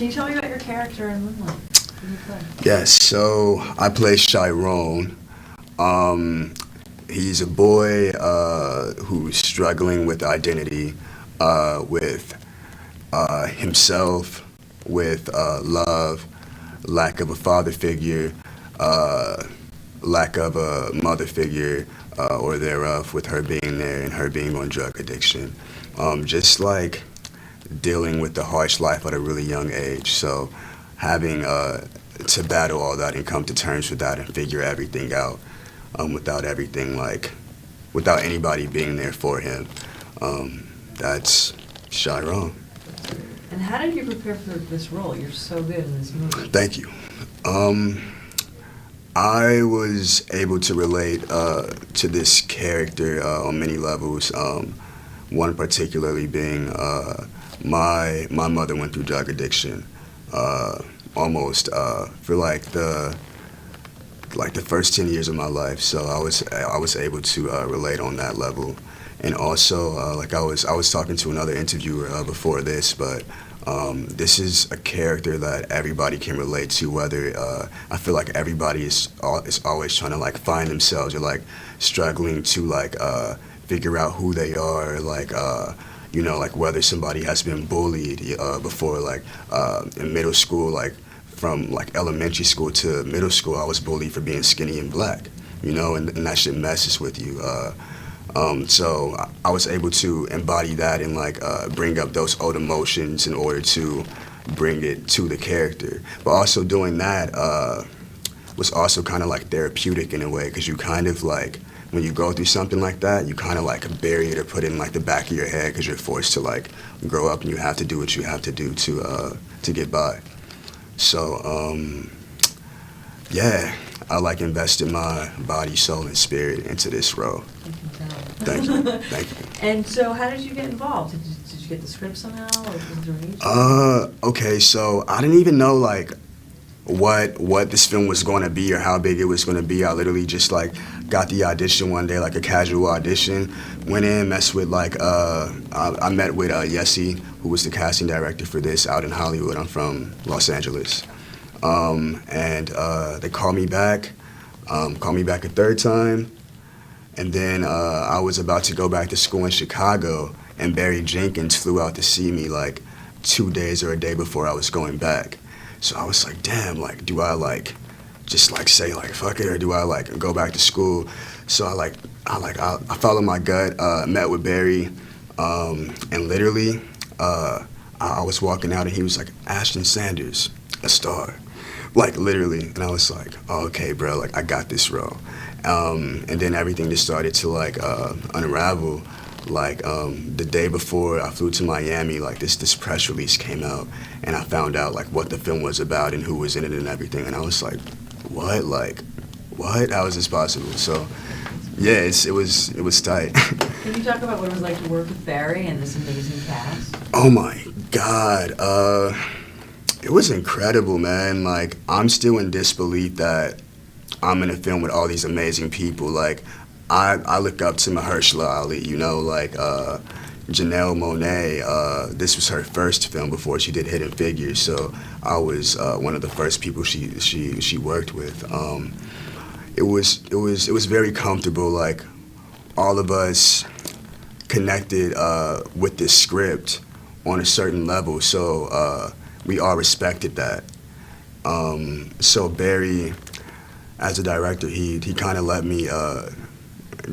Can you tell me about your character in Moonlight? Who do you play? Yes, so I play Chiron. He's a boy who's struggling with identity, with himself, with love, lack of a father figure, lack of a mother figure, or thereof, with her being there and her being on drug addiction. Just like dealing with the harsh life at a really young age. So having to battle all that and come to terms with that and figure everything out without anybody being there for him. That's Chiron. And how did you prepare for this role? You're so good in this movie. Thank you. I was able to relate to this character on many levels. One particularly being my mother went through drug addiction almost for like the first 10 years of my life. So I was able to relate on that level. And also, like I was talking to another interviewer before this, but this is a character that everybody can relate to. Whether I feel like everybody is always trying to like find themselves or like struggling to like figure out who they are, like like whether somebody has been bullied before, like in middle school, like from like elementary school to middle school, I was bullied for being skinny and black, and that shit messes with you. So I was able to embody that and like bring up those old emotions in order to bring it to the character. But also doing that was also kind of like therapeutic in a way, because you kind of like, when you go through something like that, you kind of like bury it or put it in like the back of your head, because you're forced to like grow up and you have to do what you have to do to get by. So yeah, I like invested my body, soul, and spirit into this role. Thank you. Thank you. And so how did you get involved? Did you get the script somehow, or was it through an agent? Okay, so I didn't even know like what this film was going to be or how big it was going to be. I literally just like got the audition one day, like a casual audition. Went in, messed with like I met with Yessie, who was the casting director for this out in Hollywood. I'm from Los Angeles, and they called me back a third time. And then I was about to go back to school in Chicago, and Barry Jenkins flew out to see me like 2 days or a day before I was going back. So I was like, damn, like, do I like just like say like fuck it, or do I like go back to school? So I followed my gut, met with Barry, and literally I was walking out and he was like, Ashton Sanders, a star. Like literally, and I was like, oh, okay, bro, like I got this role. And then everything just started to like unravel. Like the day before I flew to Miami, like this press release came out, and I found out like what the film was about and who was in it and everything. And I was like, what? Like, what? How is this possible? So, yeah, it was tight. Can you talk about what it was like to work with Barry and this amazing cast? Oh my God. It was incredible, man. Like, I'm still in disbelief that I'm in a film with all these amazing people. Like, I look up to Mahershala Ali, like Janelle Monáe. This was her first film before she did Hidden Figures, so I was one of the first people she worked with. It was very comfortable. Like, all of us connected with this script on a certain level, so we all respected that. So Barry, as a director, he kind of let me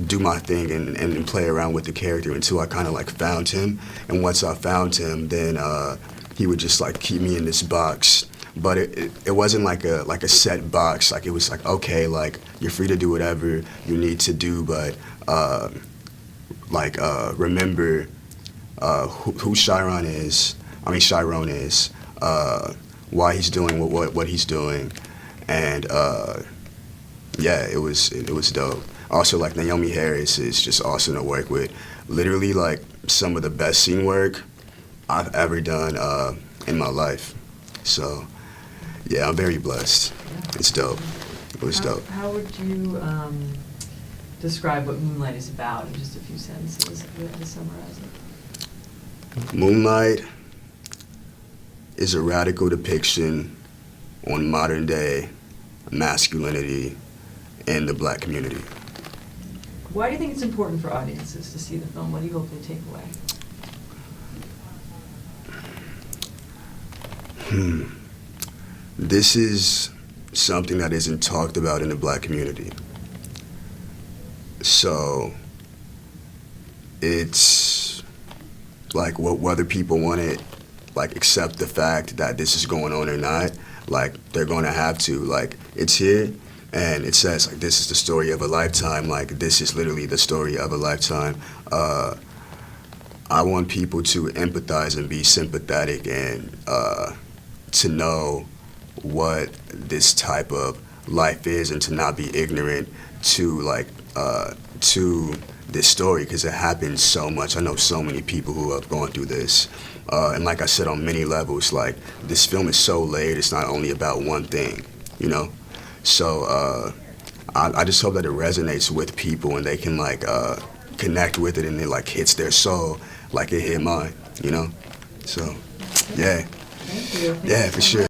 do my thing and play around with the character until I kind of like found him. And once I found him, then he would just like keep me in this box. But it wasn't like a set box. Like, it was like, okay, like you're free to do whatever you need to do, but remember who Chiron is. Why he's doing what he's doing, and yeah, it was dope. Also, like, Naomi Harris is just awesome to work with. Literally, like, some of the best scene work I've ever done in my life. So, yeah, I'm very blessed. It's dope. It was dope. How would you describe what Moonlight is about in just a few sentences, if you had to summarize it? Moonlight is a radical depiction on modern day masculinity in the black community. Why do you think it's important for audiences to see the film? What do you hope they take away? This is something that isn't talked about in the black community. So it's like whether people want to like accept the fact that this is going on or not, like they're going to have to. Like it's here and it says like this is the story of a lifetime. Like this is literally the story of a lifetime. I want people to empathize and be sympathetic and to know what this type of life is and to not be ignorant to like to this story because it happens so much. I know so many people who have gone through this. And like I said, on many levels, like this film is so layered, it's not only about one thing, you know? So I just hope that it resonates with people and they can like connect with it and it like hits their soul like it hit mine, you know? So, yeah. Thank you. Yeah, for sure.